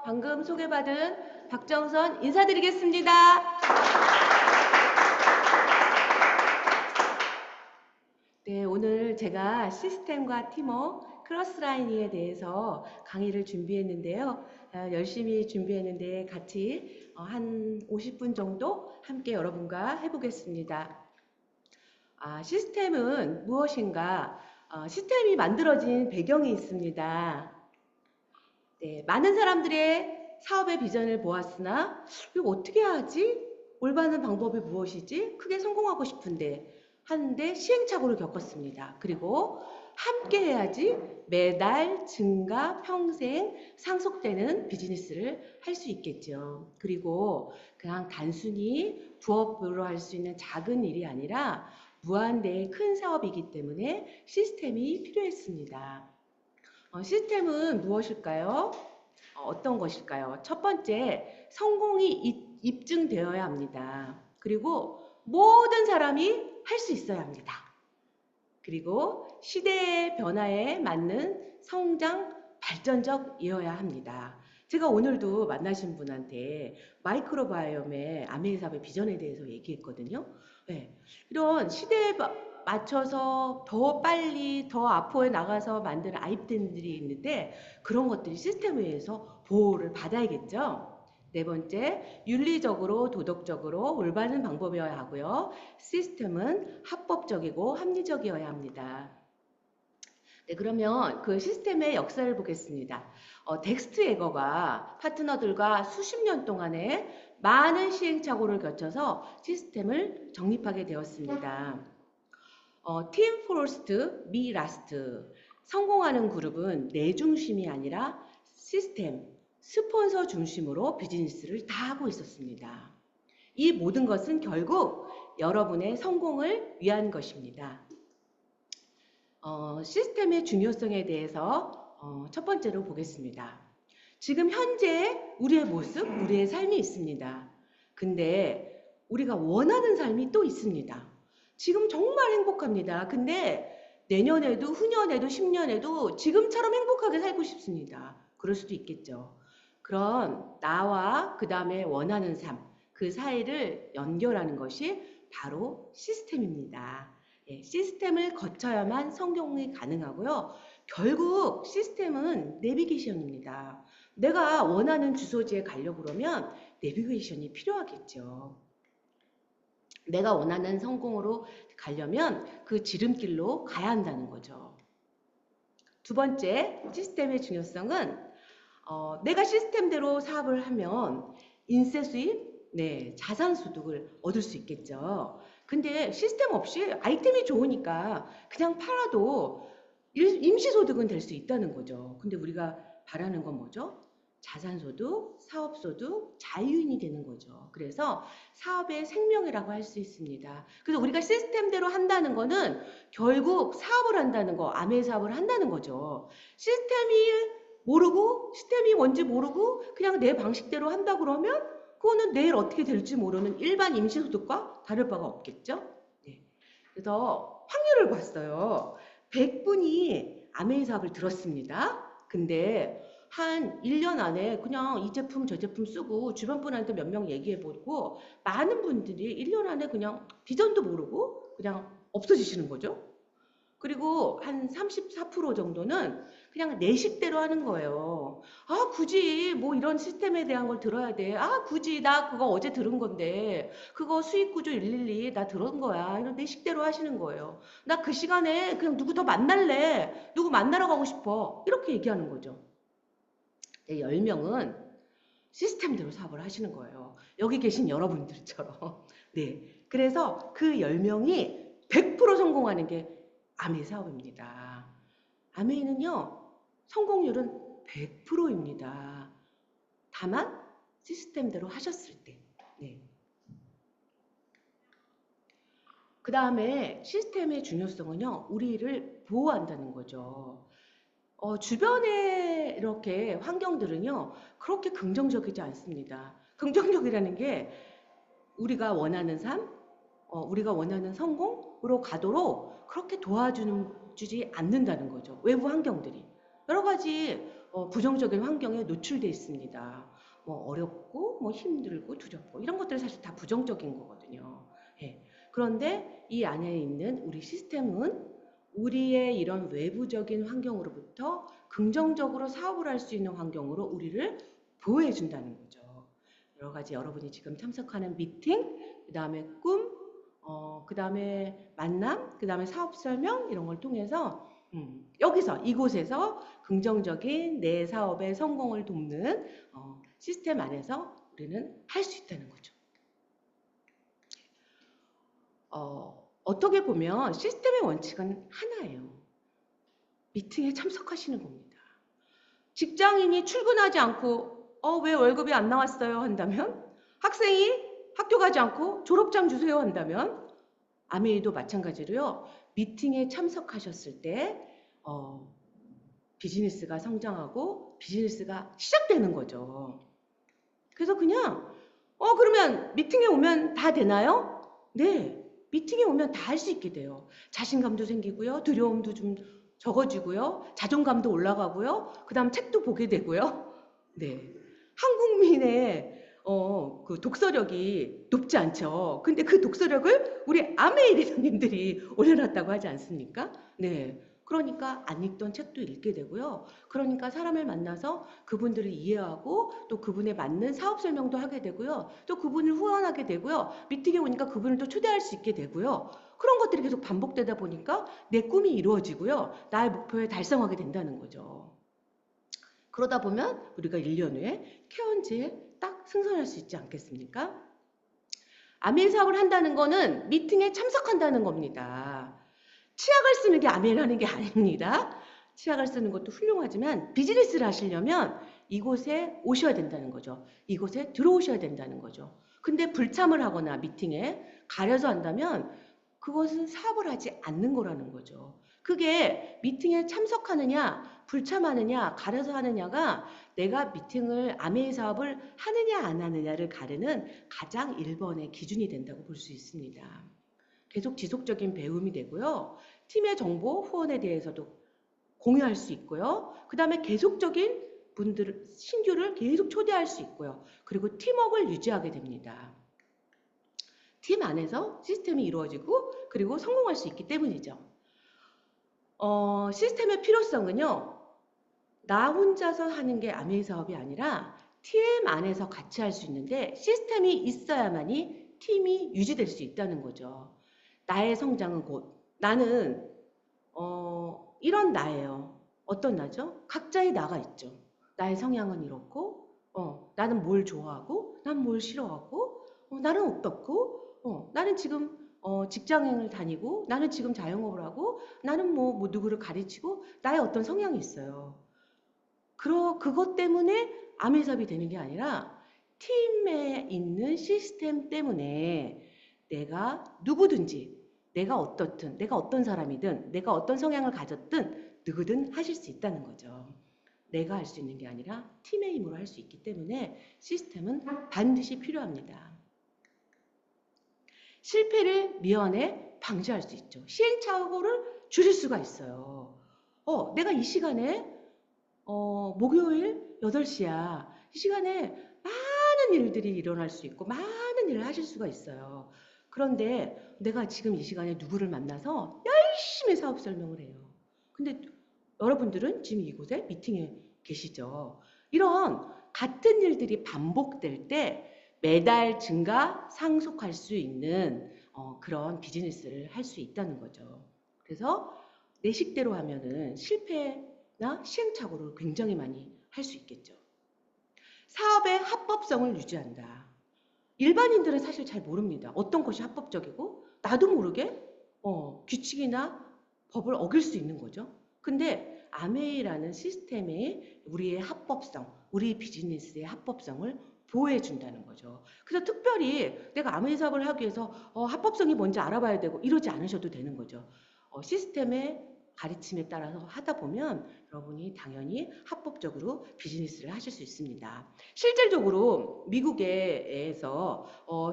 방금 소개받은 박정선 인사드리겠습니다. 네, 오늘 제가 시스템과 팀워크, 크로스라이닝에 대해서 강의를 준비했는데요. 열심히 준비했는데 같이 한 50분 정도 함께 여러분과 해보겠습니다. 시스템은 무엇인가? 시스템이 만들어진 배경이 있습니다. 네, 많은 사람들의 사업의 비전을 보았으나 이거 어떻게 하지? 올바른 방법이 무엇이지? 크게 성공하고 싶은데 하는데 시행착오를 겪었습니다. 그리고 함께 해야지 매달 증가, 평생 상속되는 비즈니스를 할 수 있겠죠. 그리고 그냥 단순히 부업으로 할 수 있는 작은 일이 아니라 무한대의 큰 사업이기 때문에 시스템이 필요했습니다. 시스템은 무엇일까요? 어떤 것일까요? 첫 번째, 성공이 입증되어야 합니다. 그리고 모든 사람이 할 수 있어야 합니다. 그리고 시대의 변화에 맞는 성장, 발전적이어야 합니다. 제가 오늘도 만나신 분한테 마이크로바이옴의 아메이사업의 비전에 대해서 얘기했거든요. 네, 이런 시대에 맞춰서 더 빨리 더 앞으로 나가서 만드는 아이템들이 있는데 그런 것들이 시스템에 의해서 보호를 받아야겠죠. 네 번째, 윤리적으로 도덕적으로 올바른 방법이어야 하고요. 시스템은 합법적이고 합리적이어야 합니다. 네, 그러면 그 시스템의 역사를 보겠습니다. 덱스트 에거가 파트너들과 수십 년 동안에 많은 시행착오를 거쳐서 시스템을 정립하게 되었습니다. 팀 포스트, 미 라스트. 성공하는 그룹은 내 중심이 아니라 시스템, 스폰서 중심으로 비즈니스를 다 하고 있었습니다. 이 모든 것은 결국 여러분의 성공을 위한 것입니다. 시스템의 중요성에 대해서 첫 번째로 보겠습니다. 지금 현재 우리의 모습, 우리의 삶이 있습니다. 근데 우리가 원하는 삶이 또 있습니다. 지금 정말 행복합니다. 근데 내년에도, 후년에도, 10년에도 지금처럼 행복하게 살고 싶습니다. 그럴 수도 있겠죠. 그런 나와 그 다음에 원하는 삶, 그 사이를 연결하는 것이 바로 시스템입니다. 시스템을 거쳐야만 성공이 가능하고요. 결국 시스템은 내비게이션입니다. 내가 원하는 주소지에 가려고 그러면 내비게이션이 필요하겠죠. 내가 원하는 성공으로 가려면 그 지름길로 가야 한다는 거죠. 두 번째, 시스템의 중요성은 내가 시스템대로 사업을 하면 인세 수입, 자산 소득을 얻을 수 있겠죠. 근데 시스템 없이 아이템이 좋으니까 그냥 팔아도 임시소득은 될 수 있다는 거죠. 근데 우리가 바라는 건 뭐죠? 자산소득, 사업소득, 자유인이 되는 거죠. 그래서 사업의 생명이라고 할 수 있습니다. 그래서 우리가 시스템대로 한다는 거는 결국 사업을 한다는 거, 아메 사업을 한다는 거죠. 시스템이 뭔지 모르고 그냥 내 방식대로 한다 그러면 그거는 내일 어떻게 될지 모르는 일반 임시소득과 다를 바가 없겠죠. 네. 그래서 확률을 봤어요. 100분이 아메이 사업을 들었습니다. 근데 한 1년 안에 그냥 이 제품 저 제품 쓰고 주변 분한테 몇 명 얘기해보고 많은 분들이 1년 안에 그냥 비전도 모르고 그냥 없어지시는 거죠. 그리고 한 34% 정도는 그냥 내 식대로 하는 거예요. 굳이 뭐 이런 시스템에 대한 걸 들어야 돼. 굳이 나 그거 어제 들은 건데 그거 수익구조 112 나 들은 거야. 이런 내 식대로 하시는 거예요. 나 그 시간에 그냥 누구 더 만날래. 누구 만나러 가고 싶어. 이렇게 얘기하는 거죠. 10명은 시스템대로 사업을 하시는 거예요. 여기 계신 여러분들처럼. 네. 그래서 그 10명이 100% 성공하는 게 아메이 사업입니다. 아메이는요, 성공률은 100%입니다. 다만 시스템대로 하셨을 때. 네. 그 다음에 시스템의 중요성은요, 우리를 보호한다는 거죠. 주변에 이렇게 환경들은요, 그렇게 긍정적이지 않습니다. 긍정적이라는 게 우리가 원하는 삶, 우리가 원하는 성공으로 가도록 그렇게 도와주지 않는다는 거죠. 외부 환경들이. 여러 가지 부정적인 환경에 노출돼 있습니다. 뭐 어렵고 뭐 힘들고 두렵고 이런 것들은 사실 다 부정적인 거거든요. 예. 그런데 이 안에 있는 우리 시스템은 우리의 이런 외부적인 환경으로부터 긍정적으로 사업을 할 수 있는 환경으로 우리를 보호해 준다는 거죠. 여러 가지 여러분이 지금 참석하는 미팅, 그 다음에 꿈, 그 다음에 만남, 그 다음에 사업 설명 이런 걸 통해서 여기서 이곳에서 긍정적인 내 사업의 성공을 돕는 시스템 안에서 우리는 할 수 있다는 거죠. 어떻게 보면 시스템의 원칙은 하나예요. 미팅에 참석하시는 겁니다. 직장인이 출근하지 않고 왜 월급이 안 나왔어요 한다면, 학생이 학교 가지 않고 졸업장 주세요 한다면, 아메이도 마찬가지로요. 미팅에 참석하셨을 때 비즈니스가 성장하고 비즈니스가 시작되는 거죠. 그래서 그냥 그러면 미팅에 오면 다 되나요? 네. 미팅에 오면 다 할 수 있게 돼요. 자신감도 생기고요. 두려움도 좀 적어지고요. 자존감도 올라가고요. 그 다음 책도 보게 되고요. 네. 한국민의 그 독서력이 높지 않죠. 근데 그 독서력을 우리 아메이 리더님들이 올려놨다고 하지 않습니까? 네. 그러니까 안 읽던 책도 읽게 되고요. 그러니까 사람을 만나서 그분들을 이해하고 또 그분에 맞는 사업 설명도 하게 되고요. 또 그분을 후원하게 되고요. 미팅에 오니까 그분을 또 초대할 수 있게 되고요. 그런 것들이 계속 반복되다 보니까 내 꿈이 이루어지고요. 나의 목표에 달성하게 된다는 거죠. 그러다 보면 우리가 1년 후에 케언즈에 딱 승선할 수 있지 않겠습니까? 아메이 사업을 한다는 거는 미팅에 참석한다는 겁니다. 치약을 쓰는 게 아메이라는 게 아닙니다. 치약을 쓰는 것도 훌륭하지만 비즈니스를 하시려면 이곳에 오셔야 된다는 거죠. 이곳에 들어오셔야 된다는 거죠. 근데 불참을 하거나 미팅에 가려서 한다면 그것은 사업을 하지 않는 거라는 거죠. 그게 미팅에 참석하느냐, 불참하느냐, 가려서 하느냐가 내가 미팅을, 아메이 사업을 하느냐 안 하느냐를 가르는 가장 1번의 기준이 된다고 볼 수 있습니다. 계속 지속적인 배움이 되고요. 팀의 정보, 후원에 대해서도 공유할 수 있고요. 그 다음에 계속적인 분들, 신규를 계속 초대할 수 있고요. 그리고 팀워크를 유지하게 됩니다. 팀 안에서 시스템이 이루어지고 그리고 성공할 수 있기 때문이죠. 시스템의 필요성은요. 나 혼자서 하는 게 아메이 사업이 아니라 팀 안에서 같이 할 수 있는데 시스템이 있어야만이 팀이 유지될 수 있다는 거죠. 나의 성장은 곧 나는 이런 나예요. 어떤 나죠? 각자의 나가 있죠. 나의 성향은 이렇고 나는 뭘 좋아하고 난 뭘 싫어하고 나는 어떻고 나는 지금 직장을 다니고 나는 지금 자영업을 하고 나는 뭐 누구를 가르치고 나의 어떤 성향이 있어요. 그것 때문에 아메이사업이 되는 게 아니라 팀에 있는 시스템 때문에 내가 누구든지 내가 어떻든 내가 어떤 사람이든 내가 어떤 성향을 가졌든 누구든 하실 수 있다는 거죠. 내가 할 수 있는 게 아니라 팀의 힘으로 할 수 있기 때문에 시스템은 반드시 필요합니다. 실패를 미연에 방지할 수 있죠. 시행착오를 줄일 수가 있어요. 내가 이 시간에 목요일 8시야. 이 시간에 많은 일들이 일어날 수 있고 많은 일을 하실 수가 있어요. 그런데 내가 지금 이 시간에 누구를 만나서 열심히 사업 설명을 해요. 근데 여러분들은 지금 이곳에 미팅에 계시죠. 이런 같은 일들이 반복될 때 매달 증가, 상속할 수 있는 그런 비즈니스를 할 수 있다는 거죠. 그래서 내 식대로 하면은 실패나 시행착오를 굉장히 많이 할 수 있겠죠. 사업의 합법성을 유지한다. 일반인들은 사실 잘 모릅니다. 어떤 것이 합법적이고 나도 모르게 규칙이나 법을 어길 수 있는 거죠. 근데 아메이라는 시스템이 우리의 합법성, 우리 비즈니스의 합법성을 보호해 준다는 거죠. 그래서 특별히 내가 아메이 사업을 하기 위해서 합법성이 뭔지 알아봐야 되고 이러지 않으셔도 되는 거죠. 시스템의 가르침에 따라서 하다 보면 여러분이 당연히 합법적으로 비즈니스를 하실 수 있습니다. 실질적으로 미국에서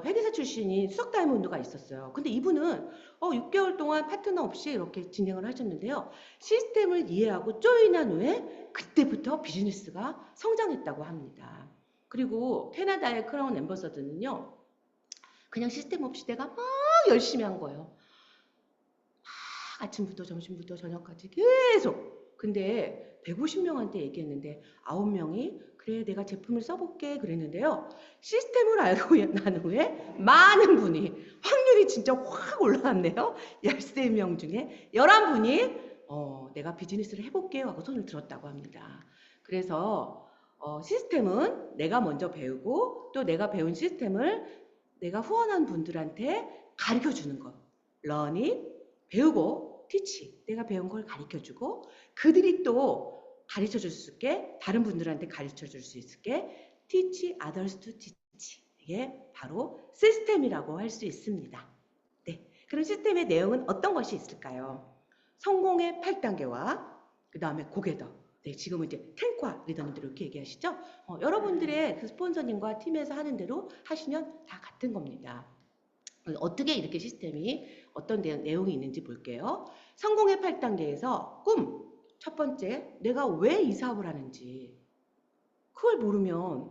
회계사 출신인 수석 다이몬드가 있었어요. 근데 이분은 6개월 동안 파트너 없이 이렇게 진행을 하셨는데요. 시스템을 이해하고 조인한 후에 그때부터 비즈니스가 성장했다고 합니다. 그리고 캐나다의 크라운 앰버서드는요. 그냥 시스템 없이 내가 막 열심히 한 거예요. 아침부터 점심부터 저녁까지 계속. 근데 150명한테 얘기했는데 9명이 그래 내가 제품을 써볼게 그랬는데요. 시스템을 알고 난 후에 많은 분이 확률이 진짜 확 올라왔네요. 13명 중에 11분이 내가 비즈니스를 해볼게요 하고 손을 들었다고 합니다. 그래서 시스템은 내가 먼저 배우고 또 내가 배운 시스템을 내가 후원한 분들한테 가르쳐 주는 것. 러닝, 배우고 티치, 내가 배운 걸 가르쳐주고 그들이 또 가르쳐줄 수 있게 다른 분들한테 가르쳐줄 수 있게 teach others to teach. 이게 바로 시스템이라고 할 수 있습니다. 네, 그럼 시스템의 내용은 어떤 것이 있을까요? 성공의 8단계와 그 다음에 고개더. 네, 지금은 이제 탱과 리더님들 이렇게 얘기하시죠? 여러분들의 그 스폰서님과 팀에서 하는 대로 하시면 다 같은 겁니다. 어떻게 이렇게 시스템이 어떤 내용이 있는지 볼게요. 성공의 8단계에서 꿈, 첫 번째, 내가 왜 이 사업을 하는지 그걸 모르면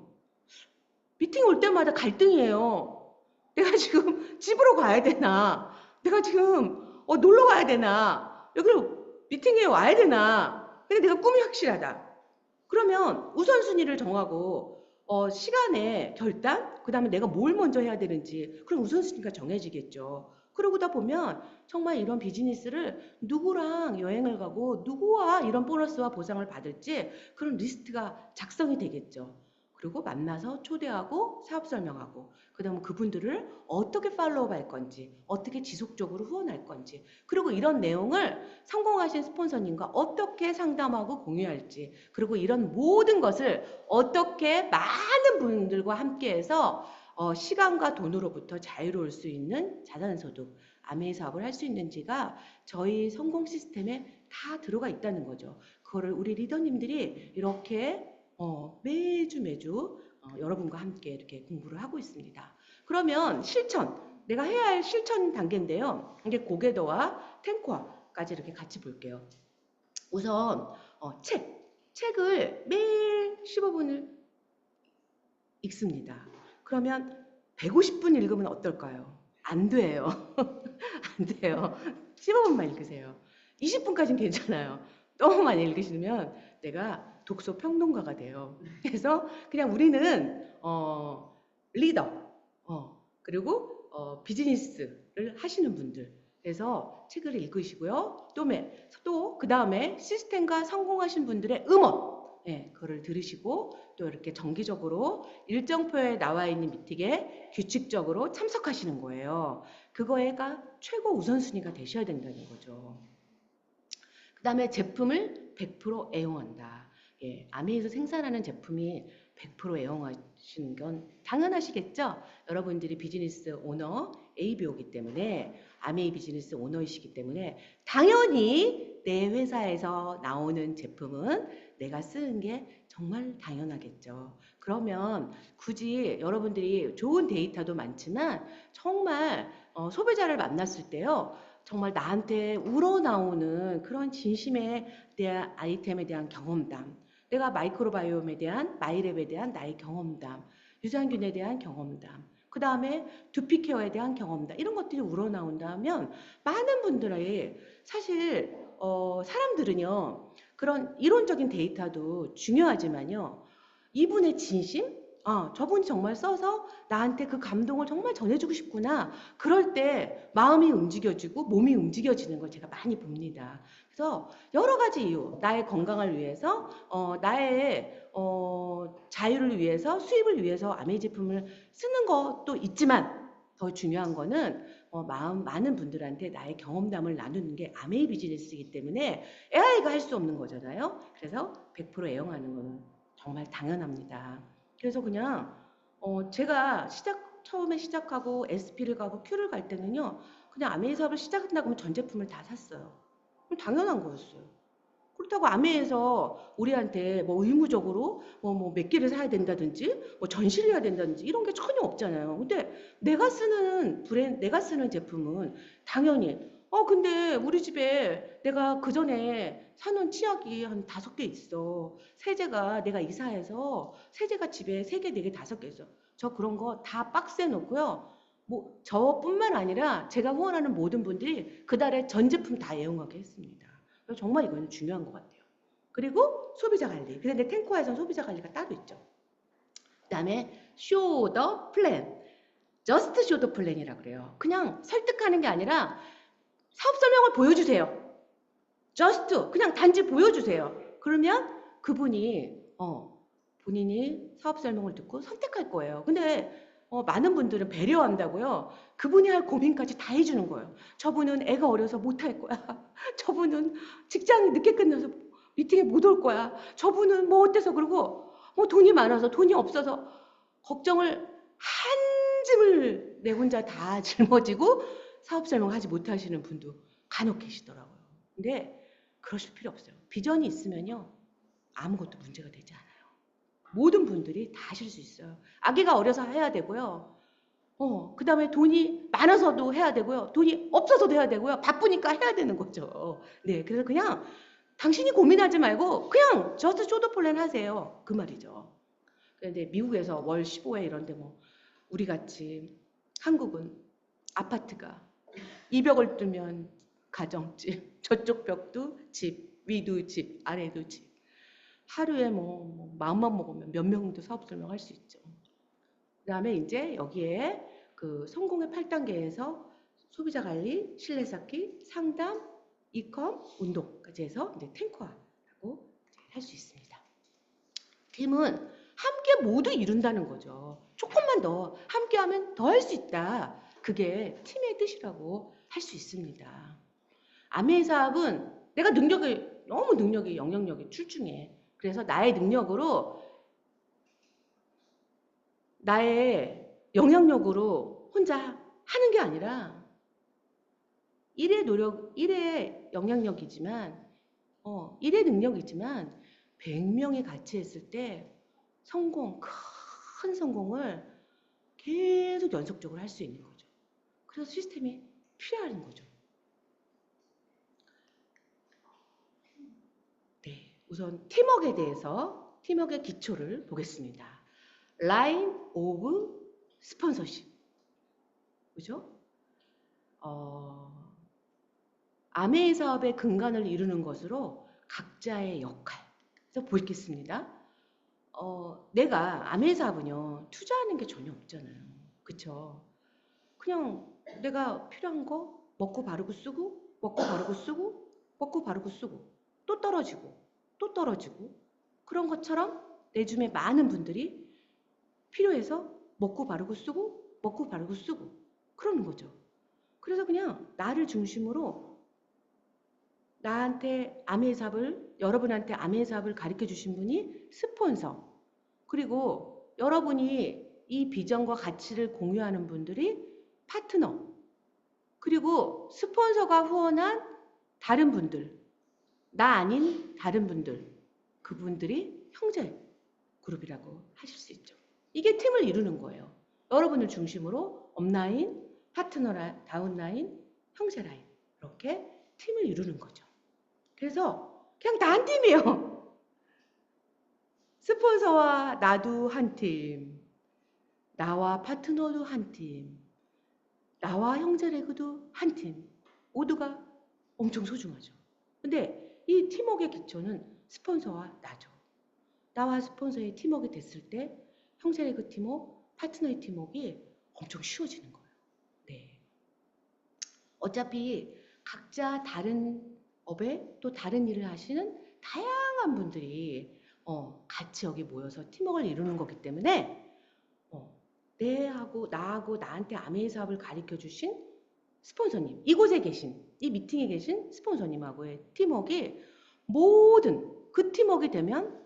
미팅 올 때마다 갈등이에요. 내가 지금 집으로 가야 되나? 내가 지금 놀러 가야 되나? 여기로 미팅에 와야 되나? 근데 내가 꿈이 확실하다. 그러면 우선순위를 정하고 시간의 결단, 그 다음에 내가 뭘 먼저 해야 되는지 그런 우선순위가 정해지겠죠. 그러고다 보면 정말 이런 비즈니스를 누구랑 여행을 가고 누구와 이런 보너스와 보상을 받을지 그런 리스트가 작성이 되겠죠. 그리고 만나서 초대하고 사업 설명하고 그 다음에 그분들을 어떻게 팔로우 할 건지 어떻게 지속적으로 후원할 건지 그리고 이런 내용을 성공하신 스폰서님과 어떻게 상담하고 공유할지 그리고 이런 모든 것을 어떻게 많은 분들과 함께해서 시간과 돈으로부터 자유로울 수 있는 자산소득, 아메이 사업을 할 수 있는지가 저희 성공 시스템에 다 들어가 있다는 거죠. 그거를 우리 리더님들이 이렇게 매주 여러분과 함께 이렇게 공부를 하고 있습니다. 그러면 실천, 내가 해야 할 실천 단계인데요. 이게 고개더와 탱코아까지 이렇게 같이 볼게요. 우선 책을 매일 15분을 읽습니다. 그러면 150분 읽으면 어떨까요? 안 돼요. 안 돼요. 15분만 읽으세요. 20분까지는 괜찮아요. 너무 많이 읽으시면 내가 독서 평론가가 돼요. 그래서 그냥 우리는 리더 그리고 비즈니스를 하시는 분들 그래서 책을 읽으시고요. 또 그 다음에 시스템과 성공하신 분들의 음원 그거를 들으시고 또 이렇게 정기적으로 일정표에 나와 있는 미팅에 규칙적으로 참석하시는 거예요. 그거가 최고 우선순위가 되셔야 된다는 거죠. 그 다음에 제품을 100% 애용한다. 아메이에서 생산하는 제품이 100% 애용하시는 건 당연하시겠죠? 여러분들이 비즈니스 오너 ABO이기 때문에 아메이 비즈니스 오너이시기 때문에 당연히 내 회사에서 나오는 제품은 내가 쓰는 게 정말 당연하겠죠. 그러면 굳이 여러분들이 좋은 데이터도 많지만 정말 소비자를 만났을 때요. 정말 나한테 우러나오는 그런 진심에 대한 아이템에 대한 경험담, 내가 마이크로바이옴에 대한 마이랩에 대한 나의 경험담, 유산균에 대한 경험담, 그 다음에 두피케어에 대한 경험담 이런 것들이 우러나온다면 많은 분들의 사실 사람들은요 그런 이론적인 데이터도 중요하지만요 이분의 진심 저분이 정말 써서 나한테 그 감동을 정말 전해주고 싶구나. 그럴 때 마음이 움직여지고 몸이 움직여지는 걸 제가 많이 봅니다. 그래서 여러 가지 이유, 나의 건강을 위해서, 나의 자유를 위해서, 수입을 위해서 아메이 제품을 쓰는 것도 있지만 더 중요한 거는 많은 분들한테 나의 경험담을 나누는 게 아메이 비즈니스이기 때문에 AI가 할 수 없는 거잖아요. 그래서 100% 애용하는 거는 정말 당연합니다. 그래서 그냥 제가 처음에 시작하고 SP를 가고 Q를 갈 때는요. 그냥 아메이 사업을 시작한다고 하면 전 제품을 다 샀어요. 당연한 거였어요. 그렇다고 아메에서 우리한테 뭐 의무적으로 뭐 몇 개를 사야 된다든지 뭐 전시를 해야 된다든지 이런 게 전혀 없잖아요. 근데 내가 쓰는 제품은 당연히 근데 우리 집에 내가 그 전에 사놓은 치약이 한 5개 있어. 세제가 내가 이사해서 세제가 집에 3개, 4개, 5개 있어. 저 그런 거 다 박스에 놓고요. 뭐 저뿐만 아니라 제가 후원하는 모든 분들이 그달에 전 제품 다 애용하게 했습니다. 그래서 정말 이거는 중요한 것 같아요. 그리고 소비자 관리. 그런데 탱코에서는 소비자 관리가 따로 있죠. 그 다음에 쇼더 플랜. 저스트 쇼더 플랜이라고 그래요. 그냥 설득하는 게 아니라 사업 설명을 보여주세요. 저스트 그냥 단지 보여주세요. 그러면 그분이 본인이 사업 설명을 듣고 선택할 거예요. 근데 많은 분들은 배려한다고요. 그분이 할 고민까지 다 해주는 거예요. 저분은 애가 어려서 못할 거야. 저분은 직장이 늦게 끝나서 미팅에 못 올 거야. 저분은 뭐 어때서 그러고 뭐 돈이 많아서 돈이 없어서 걱정을 한 짐을 내 혼자 다 짊어지고 사업 설명하지 못하시는 분도 간혹 계시더라고요. 근데 그러실 필요 없어요. 비전이 있으면요. 아무것도 문제가 되지 않아요. 모든 분들이 다 하실 수 있어요. 아기가 어려서 해야 되고요. 그 다음에 돈이 많아서도 해야 되고요. 돈이 없어서도 해야 되고요. 바쁘니까 해야 되는 거죠. 네, 그래서 그냥 당신이 고민하지 말고 그냥 저스트 쇼더 플랜 하세요. 그 말이죠. 그런데 미국에서 월 15회 이런데 뭐 우리 같이 한국은 아파트가 이 벽을 뚫면 가정집, 저쪽 벽도 집, 위도 집, 아래도 집. 하루에 뭐 마음만 먹으면 몇 명도 사업 설명할 수 있죠. 그 다음에 이제 여기에 그 성공의 8단계에서 소비자 관리, 신뢰 쌓기, 상담, 이컴, 운동까지 해서 이제 탱커라고 할 수 있습니다. 팀은 함께 모두 이룬다는 거죠. 조금만 더 함께하면 더 할 수 있다. 그게 팀의 뜻이라고 할 수 있습니다. 아메이 사업은 내가 너무 능력이 영향력이 출중해. 그래서 나의 능력으로 나의 영향력으로 혼자 하는 게 아니라 일의 영향력이지만 일의 능력이지만 100명이 같이 했을 때 큰 성공을 계속 연속적으로 할 수 있는 거죠. 그래서 시스템이 필요한 거죠. 네, 우선 팀워크에 대해서 팀워크의 기초를 보겠습니다. 라인 오브 스폰서십. 그죠? 아메이 사업의 근간을 이루는 것으로 각자의 역할. 그래서 보겠습니다. 내가 아메이 사업은요, 투자하는 게 전혀 없잖아요. 그쵸? 그냥 내가 필요한 거 먹고 바르고 쓰고, 먹고 바르고 쓰고, 먹고 바르고 쓰고, 또 떨어지고, 또 떨어지고, 그런 것처럼 내 주변에 많은 분들이 필요해서 먹고 바르고 쓰고, 먹고 바르고 쓰고, 그러는 거죠. 그래서 그냥 나를 중심으로 나한테 아메이 사업을, 여러분한테 아메이 사업을 가르쳐 주신 분이 스폰서, 그리고 여러분이 이 비전과 가치를 공유하는 분들이 파트너, 그리고 스폰서가 후원한 다른 분들, 나 아닌 다른 분들, 그분들이 형제 그룹이라고 하실 수 있죠. 이게 팀을 이루는 거예요. 여러분을 중심으로 업라인, 파트너 다운라인, 형제 라인, 이렇게 팀을 이루는 거죠. 그래서 그냥 다 한 팀이에요. 스폰서와 나도 한 팀, 나와 파트너도 한 팀, 나와 형제 레그도 한 팀, 모두가 엄청 소중하죠. 근데 이 팀워크의 기초는 스폰서와 나죠. 나와 스폰서의 팀워크가 됐을 때 형제 레그 팀워크, 파트너의 팀워크가 엄청 쉬워지는 거예요. 네. 어차피 각자 다른 업에 또 다른 일을 하시는 다양한 분들이 같이 여기 모여서 팀워크를 이루는 거기 때문에 나하고 나한테 아메이 사업을 가르쳐 주신 스폰서님, 이곳에 계신, 이 미팅에 계신 스폰서님하고의 팀워크가 모든 그 팀워크가 되면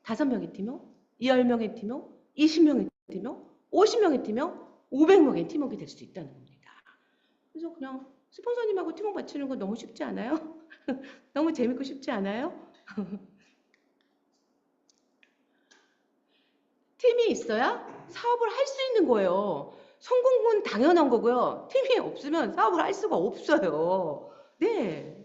5명의 팀워크, 10명의 팀워크, 20명의 팀워크, 50명의 팀워크, 500명의 팀워크가 될 수 있다는 겁니다. 그래서 그냥 스폰서님하고 팀워크 맞추는 거 너무 쉽지 않아요? 너무 재밌고 쉽지 않아요? 팀이 있어야 사업을 할 수 있는 거예요. 성공은 당연한 거고요. 팀이 없으면 사업을 할 수가 없어요. 네.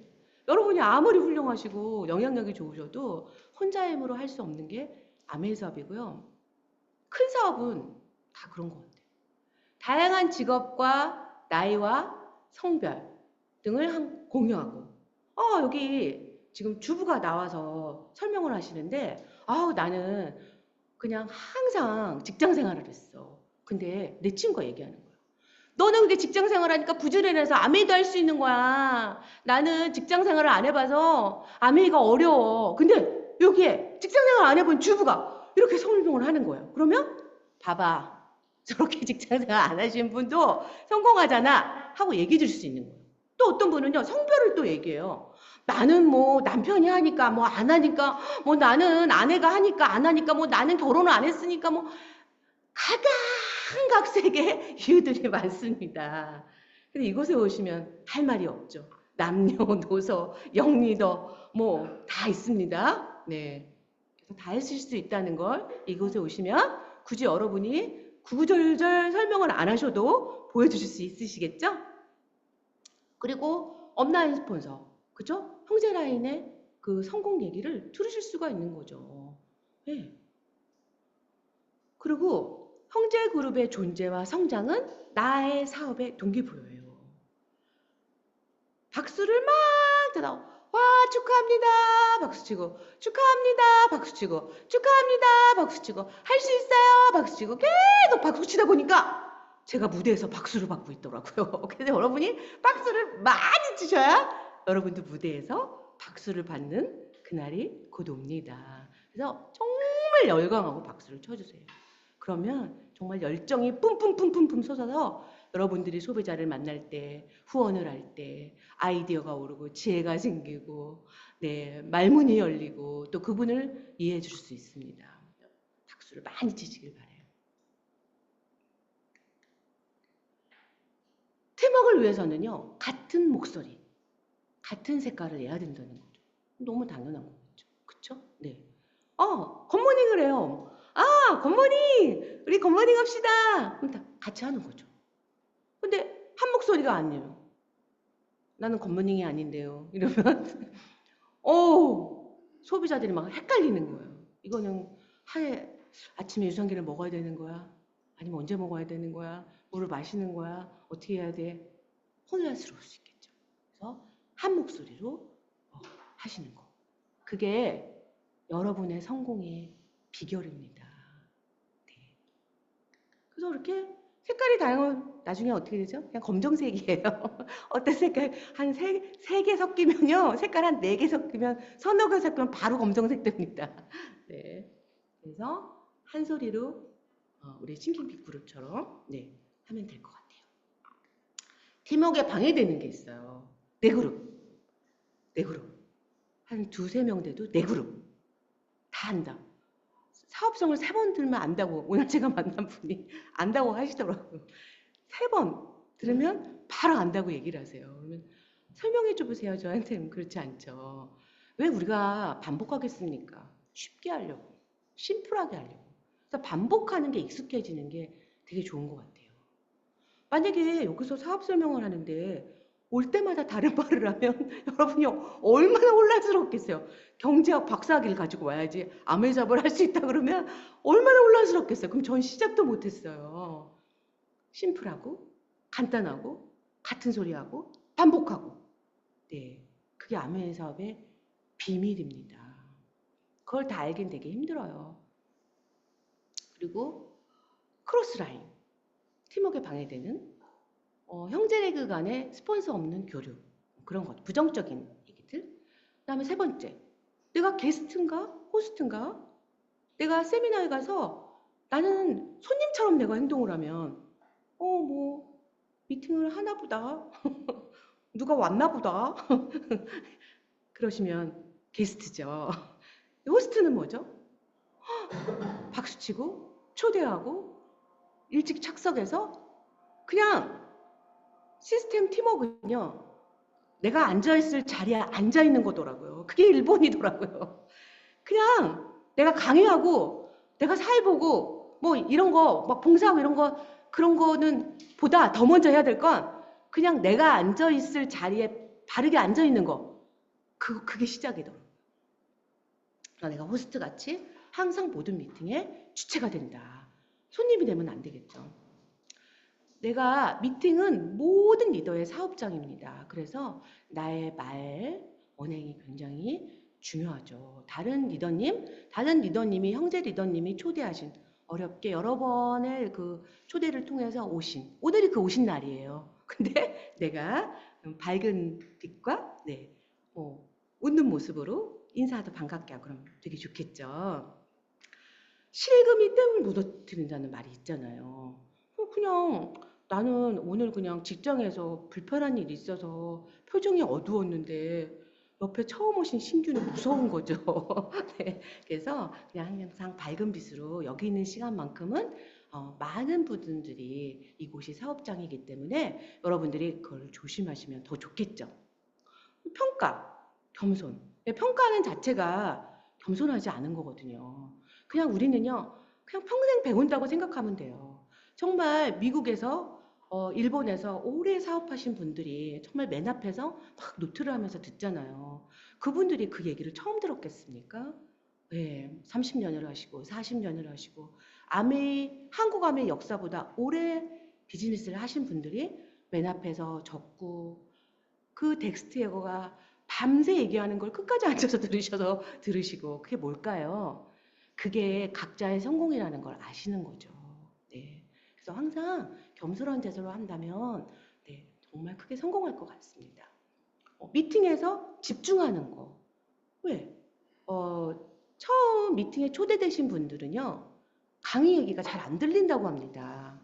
여러분이 아무리 훌륭하시고 영향력이 좋으셔도 혼자 힘으로 할 수 없는 게 아메이 사업이고요. 큰 사업은 다 그런 것 같아요. 다양한 직업과 나이와 성별 등을 공유하고 여기 지금 주부가 나와서 설명을 하시는데 나는 그냥 항상 직장 생활을 했어. 근데 내 친구가 얘기하는 거야. 너는 근데 직장 생활하니까 부지런해서 아메이도 할 수 있는 거야. 나는 직장 생활을 안 해봐서 아메이가 어려워. 근데 여기에 직장 생활 안 해본 주부가 이렇게 설명을 하는 거예요. 그러면 봐봐. 저렇게 직장 생활 안 하신 분도 성공하잖아. 하고 얘기해 줄 수 있는 거예요. 또 어떤 분은요, 성별을 또 얘기해요. 나는 뭐 남편이 하니까 뭐 안 하니까 뭐 나는 아내가 하니까 안 하니까 뭐 나는 결혼을 안 했으니까 뭐 각양각색의 이유들이 많습니다. 근데 이곳에 오시면 할 말이 없죠. 남녀노소, 영리도 뭐 다 있습니다. 네. 그래서 다 하실 수 있다는 걸 이곳에 오시면 굳이 여러분이 구구절절 설명을 안 하셔도 보여주실 수 있으시겠죠? 그리고 업라인 스폰서, 그죠? 형제라인의 그 성공 얘기를 들으실 수가 있는 거죠. 네. 그리고 형제그룹의 존재와 성장은 나의 사업의 동기부여예요. 박수를 막 뜯어. 와, 축하합니다. 박수치고, 축하합니다. 박수치고, 축하합니다. 박수치고, 할 수 있어요. 박수치고, 계속 박수치다 보니까 제가 무대에서 박수를 받고 있더라고요. 그래서 여러분이 박수를 많이 치셔야 여러분도 무대에서 박수를 받는 그날이 곧 옵니다. 그래서 정말 열광하고 박수를 쳐주세요. 그러면 정말 열정이 뿜뿜뿜뿜뿜 솟아서 여러분들이 소비자를 만날 때, 후원을 할 때 아이디어가 오르고 지혜가 생기고 네, 말문이 열리고 또 그분을 이해해 줄 수 있습니다. 박수를 많이 치시길 바라요. 팀워크를 위해서는요, 같은 목소리, 같은 색깔을 내야 된다는 거죠. 너무 당연한 거겠죠. 그쵸? 네. 굿모닝을 해요. 굿모닝! 우리 굿모닝 합시다! 그럼 다 같이 하는 거죠. 근데 한 목소리가 아니에요. 나는 굿모닝이 아닌데요. 이러면 소비자들이 막 헷갈리는 거예요. 이거는 아침에 유산균을 먹어야 되는 거야? 아니면 언제 먹어야 되는 거야? 물을 마시는 거야? 어떻게 해야 돼? 혼란스러울 수 있겠죠. 그래서 한 목소리로 하시는 거. 그게 여러분의 성공의 비결입니다. 네. 그래서 이렇게 색깔이 다양한, 나중에 어떻게 되죠? 그냥 검정색이에요. 어떤 색깔, 한 세 개 섞이면요. 색깔 한 4개 섞이면, 서너 개 섞이면 바로 검정색 됩니다. 네. 그래서 한 소리로, 우리 싱킹핏 그룹처럼, 네, 하면 될 것 같아요. 팀워크에 방해되는 게 있어요. 네 그룹. 한 2-3명 돼도 네 그룹. 다 한다. 사업성을 3번 들면 안다고, 오늘 제가 만난 분이 안다고 하시더라고요. 3번 들으면 바로 안다고 얘기를 하세요. 그러면 설명해 줘 보세요. 저한테는 그렇지 않죠. 왜 우리가 반복하겠습니까? 쉽게 하려고, 심플하게 하려고. 그래서 반복하는 게 익숙해지는 게 되게 좋은 것 같아요. 만약에 여기서 사업 설명을 하는데 올 때마다 다른 말을 하면 여러분이 얼마나 혼란스럽겠어요. 경제학 박사학위를 가지고 와야지 아메잡을 할 수 있다 그러면 얼마나 혼란스럽겠어요. 그럼 전 시작도 못했어요. 심플하고 간단하고 같은 소리하고 반복하고, 네, 그게 아메 사업의 비밀입니다. 그걸 다 알긴 되게 힘들어요. 그리고 크로스라인, 팀워크에 방해되는 형제레그 간의 스폰서 없는 교류, 그런 것, 부정적인 얘기들. 그 다음에 3번째, 내가 게스트인가 호스트인가, 내가 세미나에 가서 나는 손님처럼 내가 행동을 하면 뭐 미팅을 하나 보다 누가 왔나 보다 그러시면 게스트죠. 호스트는 뭐죠? 박수치고 초대하고 일찍 착석해서 그냥 시스템 팀워크는요, 내가 앉아있을 자리에 앉아있는 거더라고요. 그게 일본이더라고요. 그냥 내가 강의하고 내가 사회 보고 뭐 이런 거 막 봉사하고 이런 거 그런 거는 보다 더 먼저 해야 될 건 그냥 내가 앉아있을 자리에 바르게 앉아있는 거. 그게 시작이더라고요. 내가 호스트 같이 항상 모든 미팅에 주체가 된다. 손님이 되면 안 되겠죠. 내가 미팅은 모든 리더의 사업장입니다. 그래서 나의 말, 언행이 굉장히 중요하죠. 다른 리더님이, 형제 리더님이 초대하신 어렵게 여러 번의 그 초대를 통해서 오늘이 그 오신 날이에요. 근데 내가 밝은 빛과 웃는 모습으로 인사도 반갑게 하고 그러면 되게 좋겠죠. 실금이 뜸을 묻어뜨린다는 말이 있잖아요. 그냥 나는 오늘 그냥 직장에서 불편한 일이 있어서 표정이 어두웠는데 옆에 처음 오신 신규는 무서운 거죠. 네, 그래서 그냥 항상 밝은 빛으로 여기 있는 시간만큼은 많은 분들이 이곳이 사업장이기 때문에 여러분들이 그걸 조심하시면 더 좋겠죠. 평가, 겸손. 평가하는 자체가 겸손하지 않은 거거든요. 그냥 우리는요, 그냥 평생 배운다고 생각하면 돼요. 정말 미국에서, 일본에서 오래 사업하신 분들이 정말 맨 앞에서 막 노트를 하면서 듣잖아요. 그분들이 그 얘기를 처음 들었겠습니까? 네, 30년을 하시고 40년을 하시고 한국 아메이 역사보다 오래 비즈니스를 하신 분들이 맨 앞에서 적고 그 텍스트 예고가 밤새 얘기하는 걸 끝까지 앉아서 들으시고 그게 뭘까요? 그게 각자의 성공이라는 걸 아시는 거죠. 네. 그래서 항상 겸손한 자세로 한다면 네, 정말 크게 성공할 것 같습니다. 미팅에서 집중하는 거. 왜? 처음 미팅에 초대되신 분들은요, 강의 얘기가 잘 안 들린다고 합니다.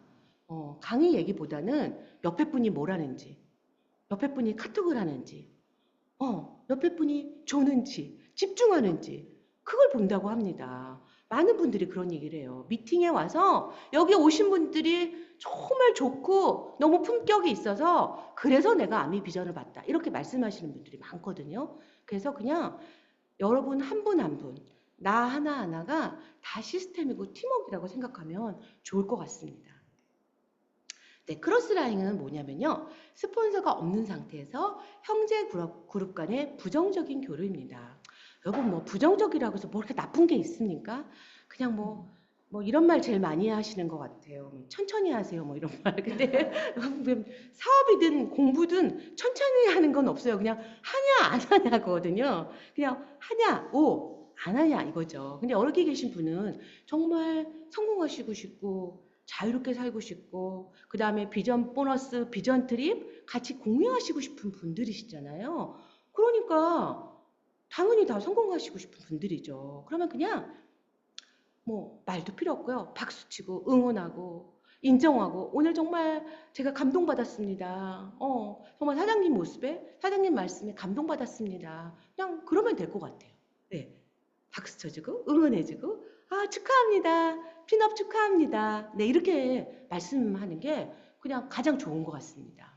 강의 얘기보다는 옆에 분이 뭘 하는지, 옆에 분이 카톡을 하는지, 옆에 분이 조는지, 집중하는지, 그걸 본다고 합니다. 많은 분들이 그런 얘기를 해요. 미팅에 와서 여기 오신 분들이 정말 좋고 너무 품격이 있어서 그래서 내가 아미 비전을 봤다. 이렇게 말씀하시는 분들이 많거든요. 그래서 그냥 여러분 한 분 한 분, 나 하나하나가 다 시스템이고 팀워크라고 생각하면 좋을 것 같습니다. 네, 크로스라인은 뭐냐면요. 스폰서가 없는 상태에서 형제 그룹 간의 부정적인 교류입니다. 여러분 뭐 부정적이라고 해서 뭐 이렇게 나쁜 게 있습니까? 그냥 뭐 이런 말 제일 많이 하시는 것 같아요. 천천히 하세요. 뭐 이런 말. 근데 사업이든 공부든 천천히 하는 건 없어요. 그냥 하냐 안 하냐거든요. 그냥 하냐 안 하냐 이거죠. 근데 여기 계신 분은 정말 성공하시고 싶고 자유롭게 살고 싶고 그 다음에 비전 보너스, 비전 트립 같이 공유하시고 싶은 분들이시잖아요. 그러니까 당연히 다 성공하시고 싶은 분들이죠. 그러면 그냥 뭐 말도 필요 없고요. 박수치고 응원하고 인정하고 오늘 정말 제가 감동받았습니다. 정말 사장님 모습에 사장님 말씀에 감동받았습니다. 그냥 그러면 될 것 같아요. 네. 박수 쳐주고 응원해주고 축하합니다. 핀업 축하합니다. 네, 이렇게 말씀하는 게 그냥 가장 좋은 것 같습니다.